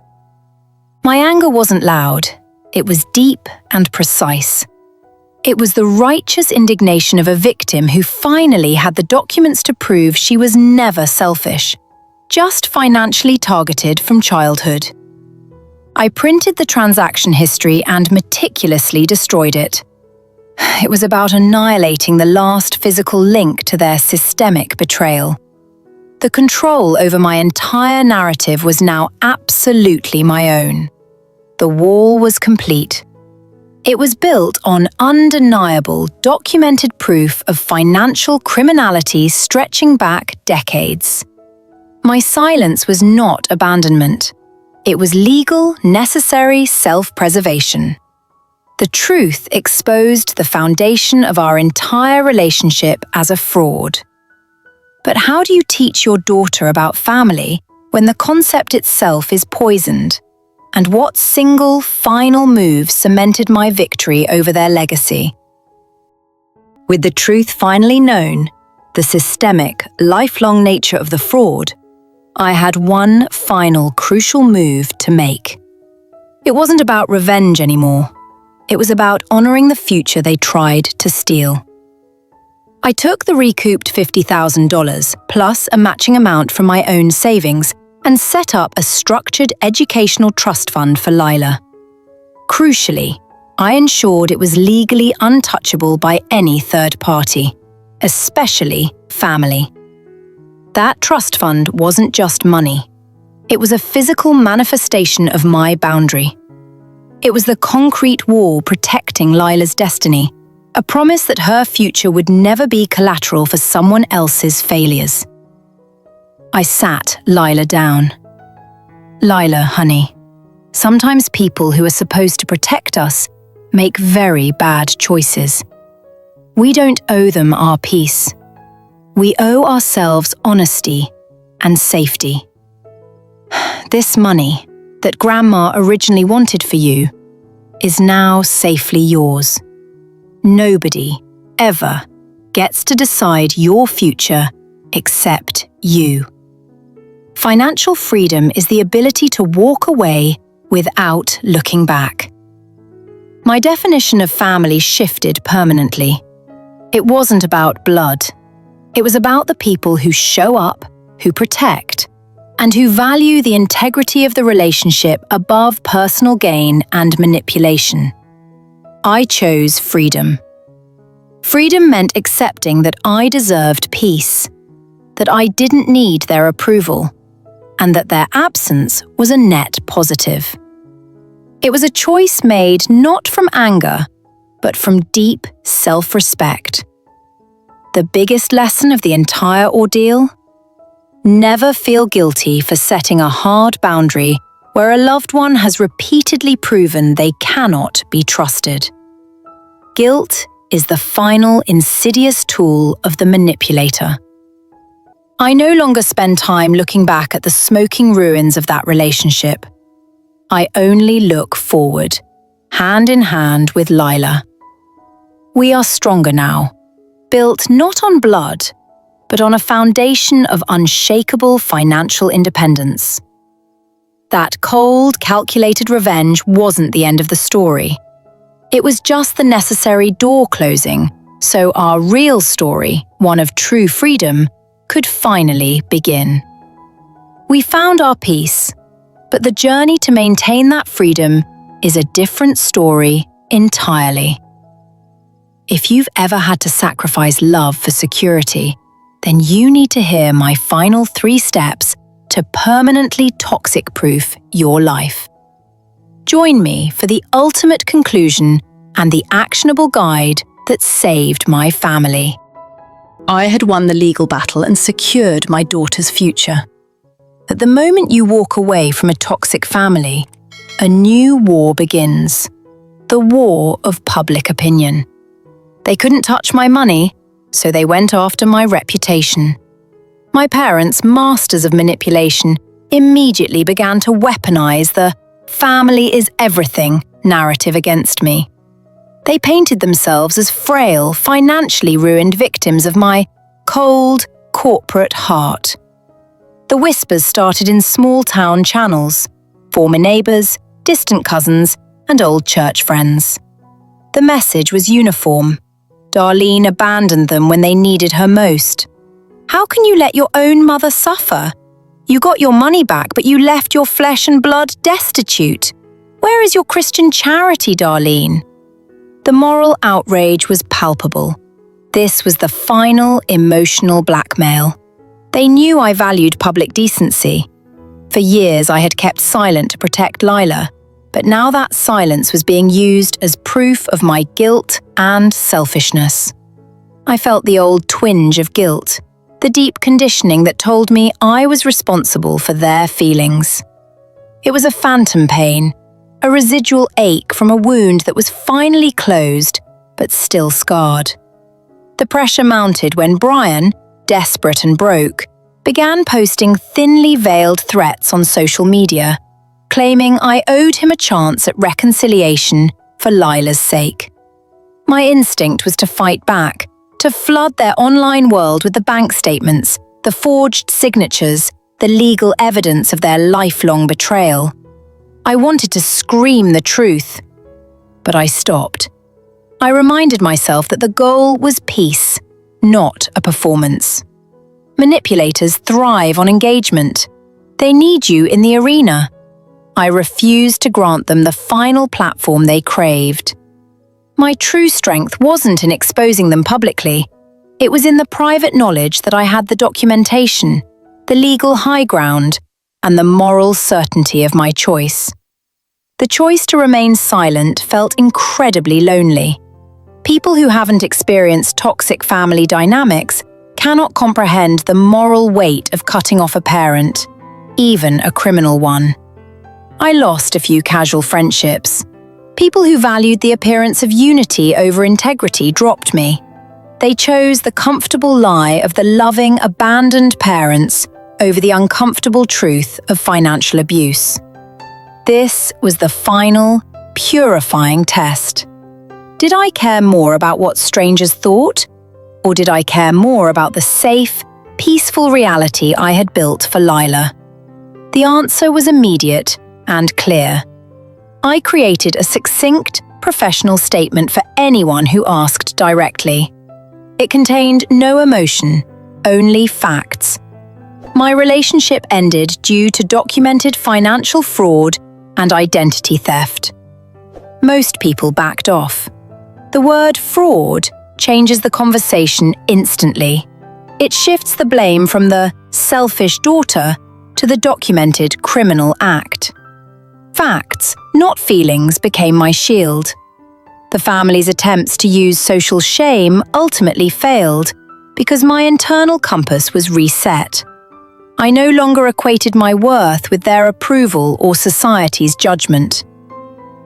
My anger wasn't loud. It was deep and precise. It was the righteous indignation of a victim who finally had the documents to prove she was never selfish, just financially targeted from childhood. I printed the transaction history and meticulously destroyed it. It was about annihilating the last physical link to their systemic betrayal. The control over my entire narrative was now absolutely my own. The wall was complete. It was built on undeniable, documented proof of financial criminality stretching back decades. My silence was not abandonment. It was legal, necessary self-preservation. The truth exposed the foundation of our entire relationship as a fraud. But how do you teach your daughter about family when the concept itself is poisoned? And what single, final move cemented my victory over their legacy? With the truth finally known, the systemic, lifelong nature of the fraud, I had one final crucial move to make. It wasn't about revenge anymore. It was about honoring the future they tried to steal. I took the recouped $50,000 plus a matching amount from my own savings and set up a structured educational trust fund for Lyla. Crucially, I ensured it was legally untouchable by any third party, especially family. That trust fund wasn't just money. It was a physical manifestation of my boundary. It was the concrete wall protecting Lyla's destiny, a promise that her future would never be collateral for someone else's failures. I sat Lyla down. Lyla, honey, sometimes people who are supposed to protect us make very bad choices. We don't owe them our peace. We owe ourselves honesty and safety. This money that Grandma originally wanted for you is now safely yours. Nobody, ever, gets to decide your future except you. Financial freedom is the ability to walk away without looking back. My definition of family shifted permanently. It wasn't about blood. It was about the people who show up, who protect, and who value the integrity of the relationship above personal gain and manipulation. I chose freedom. Freedom meant accepting that I deserved peace, that I didn't need their approval, and that their absence was a net positive. It was a choice made not from anger, but from deep self-respect. The biggest lesson of the entire ordeal? Never feel guilty for setting a hard boundary where a loved one has repeatedly proven they cannot be trusted. Guilt is the final insidious tool of the manipulator. I no longer spend time looking back at the smoking ruins of that relationship. I only look forward, hand in hand with Lyla. We are stronger now, built not on blood, but on a foundation of unshakable financial independence. That cold, calculated revenge wasn't the end of the story. It was just the necessary door closing, so our real story, one of true freedom, could finally begin. We found our peace, but the journey to maintain that freedom is a different story entirely. If you've ever had to sacrifice love for security, then you need to hear my final 3 steps to permanently toxic-proof your life. Join me for the ultimate conclusion and the actionable guide that saved my family. I had won the legal battle and secured my daughter's future. At the moment you walk away from a toxic family, a new war begins. The war of public opinion. They couldn't touch my money, so they went after my reputation. My parents, masters of manipulation, immediately began to weaponize the "family is everything" narrative against me. They painted themselves as frail, financially ruined victims of my cold, corporate heart. The whispers started in small-town channels, former neighbours, distant cousins, and old church friends. The message was uniform. Darlene abandoned them when they needed her most. How can you let your own mother suffer? You got your money back, but you left your flesh and blood destitute. Where is your Christian charity, Darlene? The moral outrage was palpable. This was the final emotional blackmail. They knew I valued public decency. For years I had kept silent to protect Lyla, but now that silence was being used as proof of my guilt and selfishness. I felt the old twinge of guilt, the deep conditioning that told me I was responsible for their feelings. It was a phantom pain, a residual ache from a wound that was finally closed, but still scarred. The pressure mounted when Brian, desperate and broke, began posting thinly veiled threats on social media, claiming I owed him a chance at reconciliation for Lyla's sake. My instinct was to fight back, to flood their online world with the bank statements, the forged signatures, the legal evidence of their lifelong betrayal. I wanted to scream the truth, but I stopped. I reminded myself that the goal was peace, not a performance. Manipulators thrive on engagement. They need you in the arena. I refused to grant them the final platform they craved. My true strength wasn't in exposing them publicly. It was in the private knowledge that I had the documentation, the legal high ground, and the moral certainty of my choice. The choice to remain silent felt incredibly lonely. People who haven't experienced toxic family dynamics cannot comprehend the moral weight of cutting off a parent, even a criminal one. I lost a few casual friendships. People who valued the appearance of unity over integrity dropped me. They chose the comfortable lie of the loving, abandoned parents over the uncomfortable truth of financial abuse. This was the final, purifying test. Did I care more about what strangers thought, or did I care more about the safe, peaceful reality I had built for Lyla? The answer was immediate and clear. I created a succinct, professional statement for anyone who asked directly. It contained no emotion, only facts. My relationship ended due to documented financial fraud and identity theft. Most people backed off. The word fraud changes the conversation instantly. It shifts the blame from the selfish daughter to the documented criminal act. Facts, not feelings, became my shield. The family's attempts to use social shame ultimately failed because my internal compass was reset. I no longer equated my worth with their approval or society's judgment.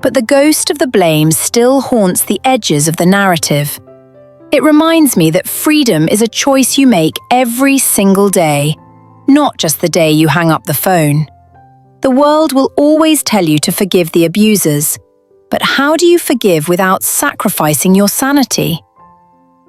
But the ghost of the blame still haunts the edges of the narrative. It reminds me that freedom is a choice you make every single day, not just the day you hang up the phone. The world will always tell you to forgive the abusers, but how do you forgive without sacrificing your sanity?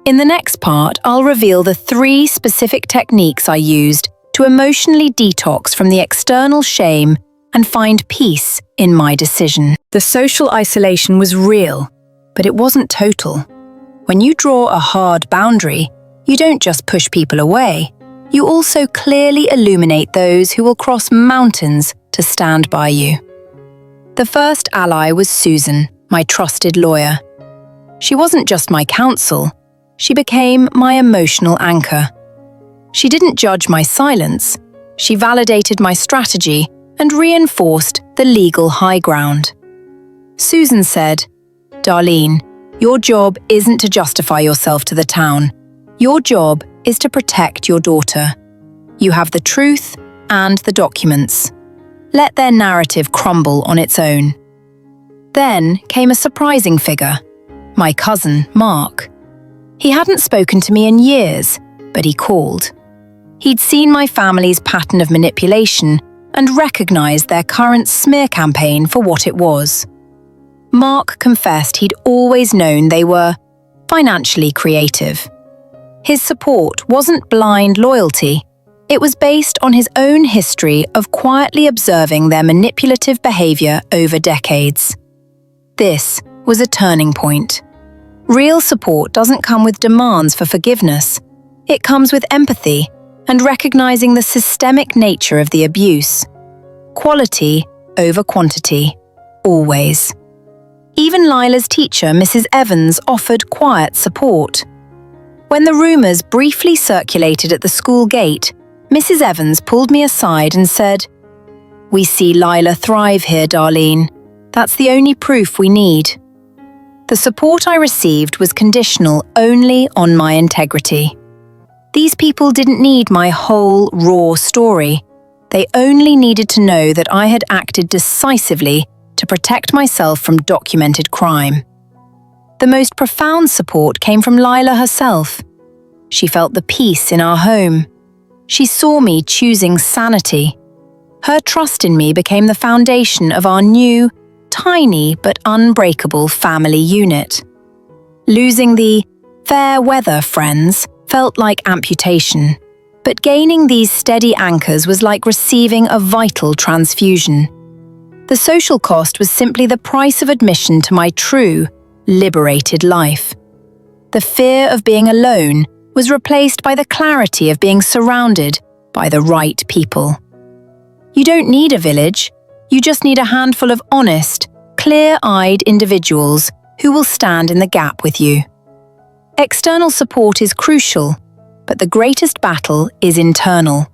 In the next part, I'll reveal the 3 specific techniques I used to emotionally detox from the external shame and find peace in my decision. The social isolation was real, but it wasn't total. When you draw a hard boundary, you don't just push people away. You also clearly illuminate those who will cross mountains to stand by you. The first ally was Susan, my trusted lawyer. She wasn't just my counsel, she became my emotional anchor. She didn't judge my silence, she validated my strategy and reinforced the legal high ground. Susan said, "Darlene, your job isn't to justify yourself to the town. Your job is to protect your daughter. You have the truth and the documents. Let their narrative crumble on its own." Then came a surprising figure, my cousin, Mark. He hadn't spoken to me in years, but he called. He'd seen my family's pattern of manipulation and recognized their current smear campaign for what it was. Mark confessed he'd always known they were financially creative. His support wasn't blind loyalty. It was based on his own history of quietly observing their manipulative behavior over decades. This was a turning point. Real support doesn't come with demands for forgiveness. It comes with empathy and recognizing the systemic nature of the abuse. Quality over quantity, always. Even Lyla's teacher, Mrs. Evans, offered quiet support. When the rumors briefly circulated at the school gate, Mrs. Evans pulled me aside and said, "We see Lyla thrive here, Darlene. That's the only proof we need." The support I received was conditional only on my integrity. These people didn't need my whole, raw story. They only needed to know that I had acted decisively to protect myself from documented crime. The most profound support came from Lyla herself. She felt the peace in our home. She saw me choosing sanity. Her trust in me became the foundation of our new, tiny but unbreakable family unit. Losing the fair weather friends felt like amputation, but gaining these steady anchors was like receiving a vital transfusion. The social cost was simply the price of admission to my true, liberated life. The fear of being alone was replaced by the clarity of being surrounded by the right people. You don't need a village, you just need a handful of honest, clear-eyed individuals who will stand in the gap with you. External support is crucial, but the greatest battle is internal.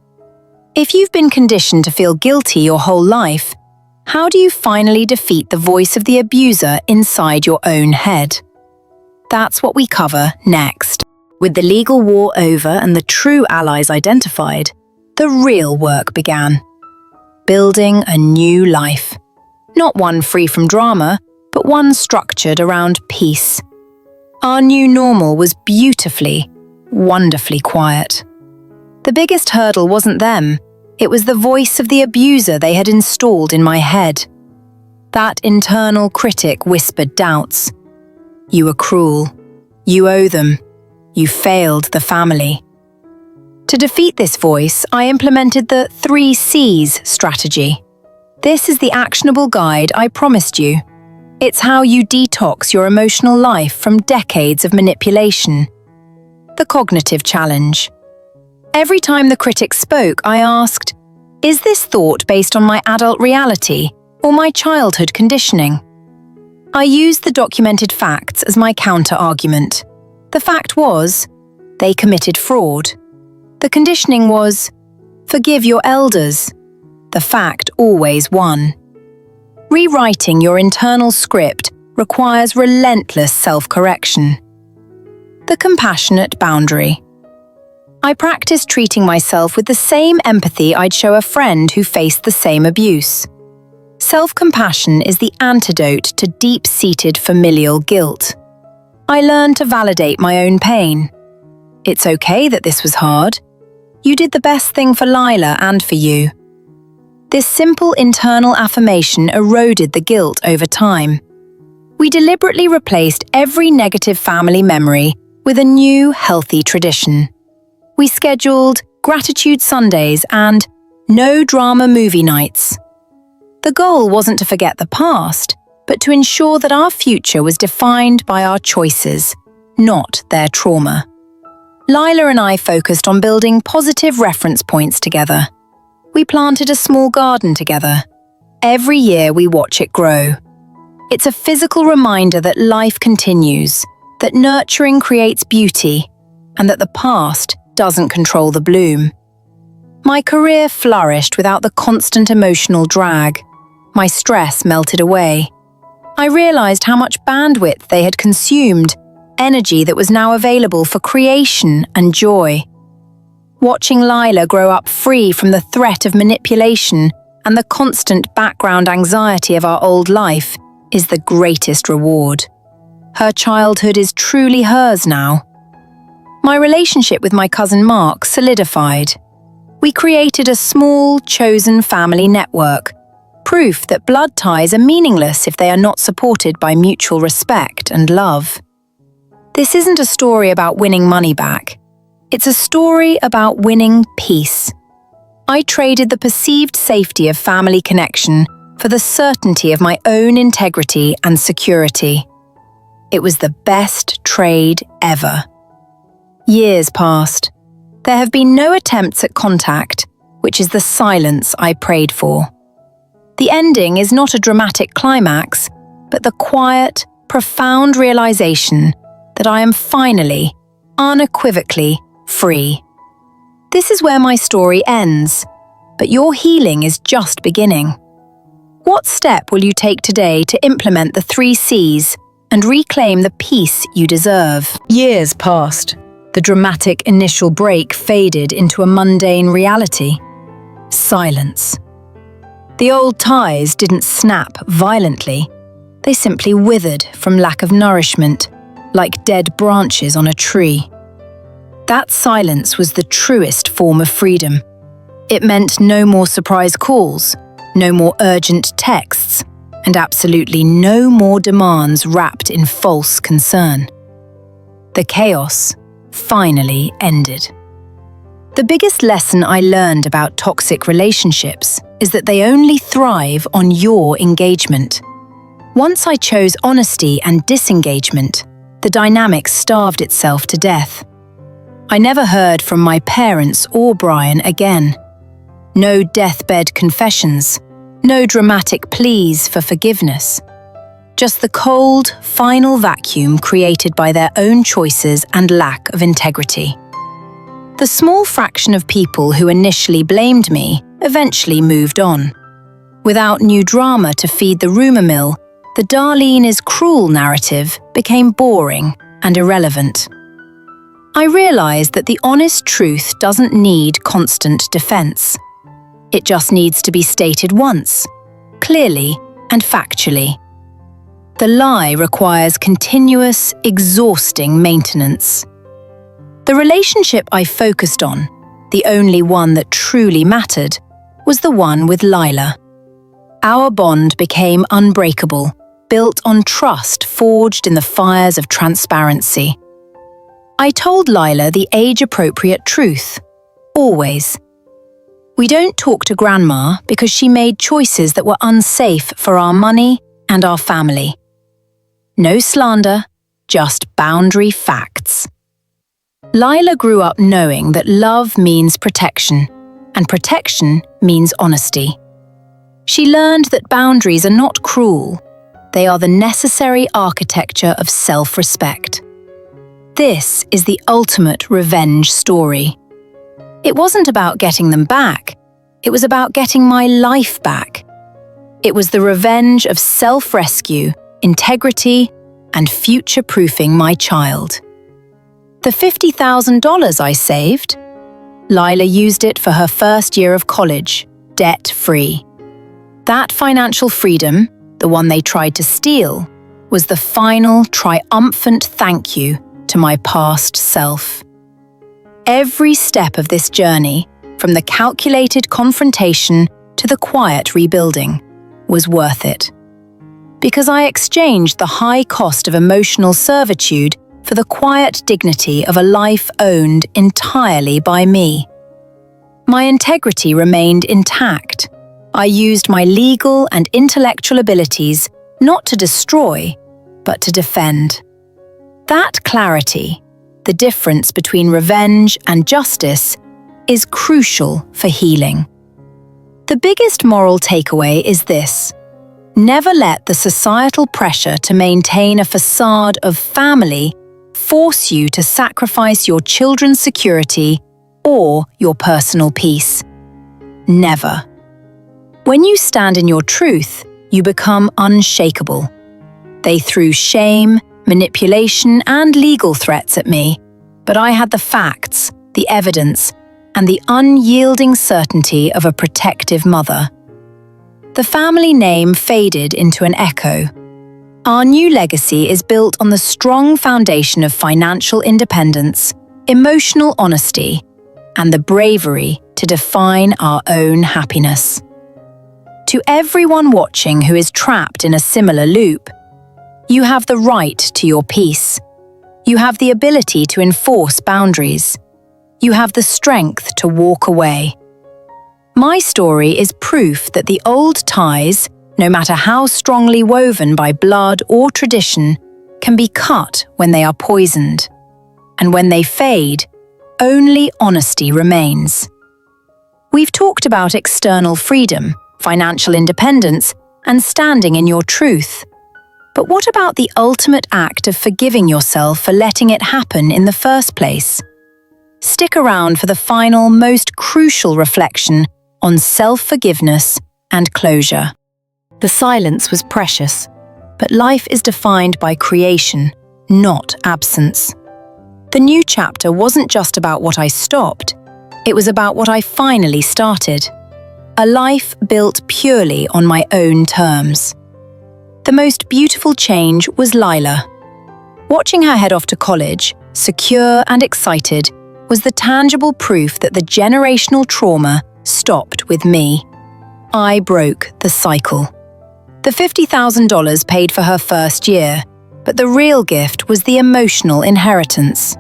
If you've been conditioned to feel guilty your whole life, how do you finally defeat the voice of the abuser inside your own head? That's what we cover next. With the legal war over and the true allies identified, the real work began. Building a new life. Not one free from drama, but one structured around peace. Our new normal was beautifully, wonderfully quiet. The biggest hurdle wasn't them, it was the voice of the abuser they had installed in my head. That internal critic whispered doubts. You were cruel. You owe them. You failed the family. To defeat this voice, I implemented the 3 C's strategy. This is the actionable guide I promised you. It's how you detox your emotional life from decades of manipulation. The cognitive challenge. Every time the critic spoke, I asked, is this thought based on my adult reality or my childhood conditioning? I used the documented facts as my counter-argument. The fact was, they committed fraud. The conditioning was, forgive your elders. The fact always won. Rewriting your internal script requires relentless self-correction. The compassionate boundary. I practiced treating myself with the same empathy I'd show a friend who faced the same abuse. Self-compassion is the antidote to deep-seated familial guilt. I learned to validate my own pain. It's okay that this was hard. You did the best thing for Lyla and for you. This simple internal affirmation eroded the guilt over time. We deliberately replaced every negative family memory with a new, healthy tradition. We scheduled gratitude Sundays and no-drama movie nights. The goal wasn't to forget the past, but to ensure that our future was defined by our choices, not their trauma. Lyla and I focused on building positive reference points together. We planted a small garden together. Every year we watch it grow. It's a physical reminder that life continues, that nurturing creates beauty, and that the past doesn't control the bloom. My career flourished without the constant emotional drag. My stress melted away. I realized how much bandwidth they had consumed, energy that was now available for creation and joy. Watching Lyla grow up free from the threat of manipulation and the constant background anxiety of our old life is the greatest reward. Her childhood is truly hers now. My relationship with my cousin Mark solidified. We created a small, chosen family network, proof that blood ties are meaningless if they are not supported by mutual respect and love. This isn't a story about winning money back. It's a story about winning peace. I traded the perceived safety of family connection for the certainty of my own integrity and security. It was the best trade ever. Years passed. There have been no attempts at contact, which is the silence I prayed for. The ending is not a dramatic climax, but the quiet, profound realization that I am finally, unequivocally, free. This is where my story ends, but your healing is just beginning. What step will you take today to implement the 3 C's and reclaim the peace you deserve? Years passed. The dramatic initial break faded into a mundane reality. Silence. The old ties didn't snap violently. They simply withered from lack of nourishment, like dead branches on a tree. That silence was the truest form of freedom. It meant no more surprise calls, no more urgent texts, and absolutely no more demands wrapped in false concern. The chaos finally ended. The biggest lesson I learned about toxic relationships is that they only thrive on your engagement. Once I chose honesty and disengagement, the dynamic starved itself to death. I never heard from my parents or Brian again. No deathbed confessions, no dramatic pleas for forgiveness. Just the cold, final vacuum created by their own choices and lack of integrity. The small fraction of people who initially blamed me eventually moved on. Without new drama to feed the rumor mill, the Darlene is cruel narrative became boring and irrelevant. I realized that the honest truth doesn't need constant defense. It just needs to be stated once, clearly and factually. The lie requires continuous, exhausting maintenance. The relationship I focused on, the only one that truly mattered, was the one with Lyla. Our bond became unbreakable, built on trust forged in the fires of transparency. I told Lyla the age-appropriate truth, always. We don't talk to Grandma because she made choices that were unsafe for our money and our family. No slander, just boundary facts. Lyla grew up knowing that love means protection, and protection means honesty. She learned that boundaries are not cruel. They are the necessary architecture of self-respect. This is the ultimate revenge story. It wasn't about getting them back. It was about getting my life back. It was the revenge of self-rescue, integrity, and future-proofing my child. The $50,000 I saved? Lyla used it for her first year of college, debt-free. That financial freedom, the one they tried to steal, was the final triumphant thank you to my past self. Every step of this journey, from the calculated confrontation to the quiet rebuilding, was worth it. Because I exchanged the high cost of emotional servitude for the quiet dignity of a life owned entirely by me. My integrity remained intact. I used my legal and intellectual abilities not to destroy, but to defend. That clarity, the difference between revenge and justice, is crucial for healing. The biggest moral takeaway is this: never let the societal pressure to maintain a facade of family force you to sacrifice your children's security or your personal peace. Never. When you stand in your truth, you become unshakable. They threw shame, manipulation, and legal threats at me, but I had the facts, the evidence, and the unyielding certainty of a protective mother. The family name faded into an echo. Our new legacy is built on the strong foundation of financial independence, emotional honesty, and the bravery to define our own happiness. To everyone watching who is trapped in a similar loop, you have the right to your peace. You have the ability to enforce boundaries. You have the strength to walk away. My story is proof that the old ties, no matter how strongly woven by blood or tradition, can be cut when they are poisoned. And when they fade, only honesty remains. We've talked about external freedom, financial independence, and standing in your truth. But what about the ultimate act of forgiving yourself for letting it happen in the first place? Stick around for the final, most crucial reflection on self-forgiveness and closure. The silence was precious, but life is defined by creation, not absence. The new chapter wasn't just about what I stopped, it was about what I finally started. A life built purely on my own terms. The most beautiful change was Lyla. Watching her head off to college, secure and excited, was the tangible proof that the generational trauma stopped with me. I broke the cycle. The $50,000 paid for her first year, but the real gift was the emotional inheritance.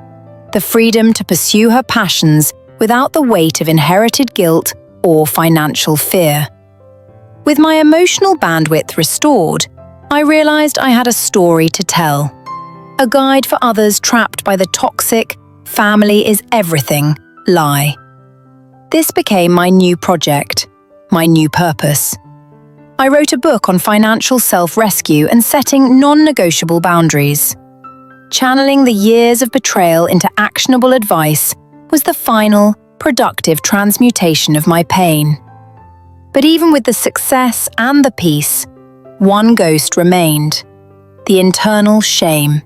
The freedom to pursue her passions without the weight of inherited guilt or financial fear. With my emotional bandwidth restored, I realized I had a story to tell. A guide for others trapped by the toxic, family is everything lie. This became my new project, my new purpose. I wrote a book on financial self-rescue and setting non-negotiable boundaries. Channeling the years of betrayal into actionable advice was the final, productive transmutation of my pain. But even with the success and the peace, one ghost remained: the internal shame.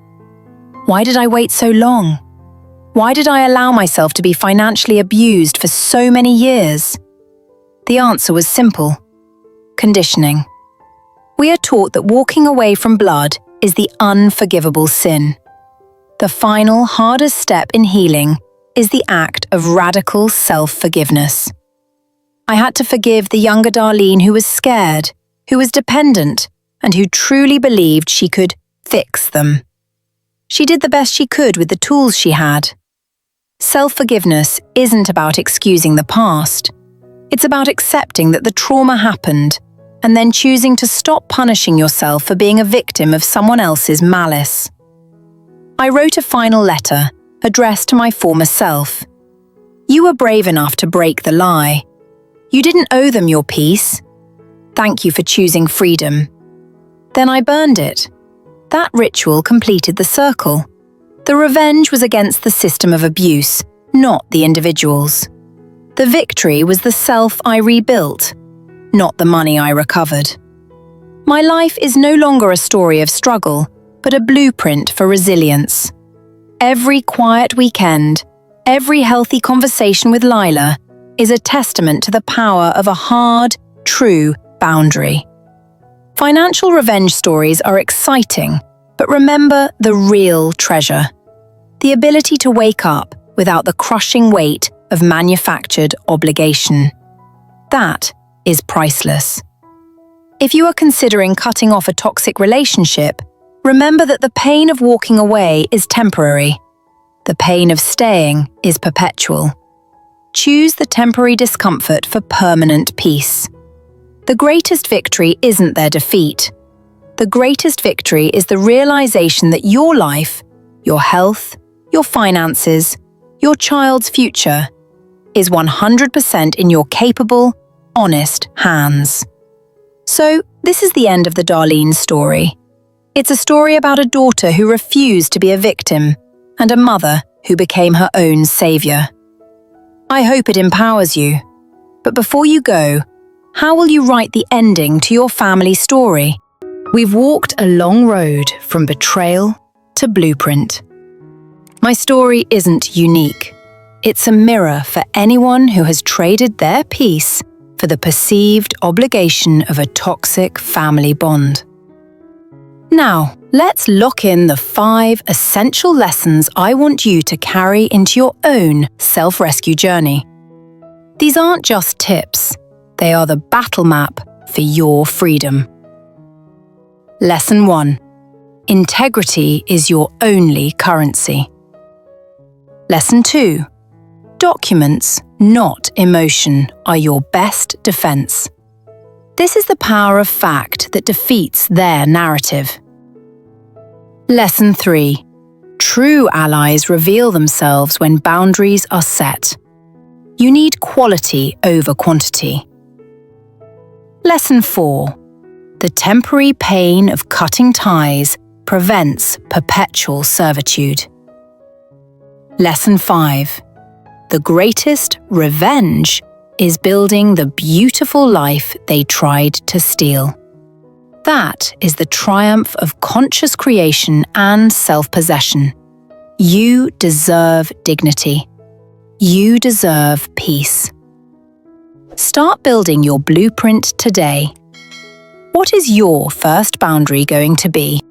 Why did I wait so long? Why did I allow myself to be financially abused for so many years? The answer was simple: conditioning. We are taught that walking away from blood is the unforgivable sin. The final, hardest step in healing is the act of radical self-forgiveness. I had to forgive the younger Darlene who was scared, who was dependent, and who truly believed she could fix them. She did the best she could with the tools she had. Self-forgiveness isn't about excusing the past. It's about accepting that the trauma happened and then choosing to stop punishing yourself for being a victim of someone else's malice. I wrote a final letter addressed to my former self. You were brave enough to break the lie. You didn't owe them your peace. Thank you for choosing freedom. Then I burned it. That ritual completed the circle. The revenge was against the system of abuse, not the individuals. The victory was the self I rebuilt, not the money I recovered. My life is no longer a story of struggle, but a blueprint for resilience. Every quiet weekend, every healthy conversation with Lyla is a testament to the power of a hard, true boundary. Financial revenge stories are exciting, but remember the real treasure: the ability to wake up without the crushing weight of manufactured obligation. That is priceless. If you are considering cutting off a toxic relationship, remember that the pain of walking away is temporary. The pain of staying is perpetual. Choose the temporary discomfort for permanent peace. The greatest victory isn't their defeat. The greatest victory is the realization that your life, your health, your finances, your child's future is 100% in your capable, honest hands. So, this is the end of the Darlene story. It's a story about a daughter who refused to be a victim, and a mother who became her own savior. I hope it empowers you. But before you go, how will you write the ending to your family story? We've walked a long road from betrayal to blueprint. My story isn't unique. It's a mirror for anyone who has traded their peace for the perceived obligation of a toxic family bond. Now, let's lock in the 5 essential lessons I want you to carry into your own self-rescue journey. These aren't just tips, they are the battle map for your freedom. Lesson 1. Integrity is your only currency. Lesson 2. Documents, not emotion, are your best defense. This is the power of fact that defeats their narrative. Lesson 3. True allies reveal themselves when boundaries are set. You need quality over quantity. Lesson 4. The temporary pain of cutting ties prevents perpetual servitude. Lesson 5. The greatest revenge is building the beautiful life they tried to steal. That is the triumph of conscious creation and self-possession. You deserve dignity. You deserve peace. Start building your blueprint today. What is your first boundary going to be?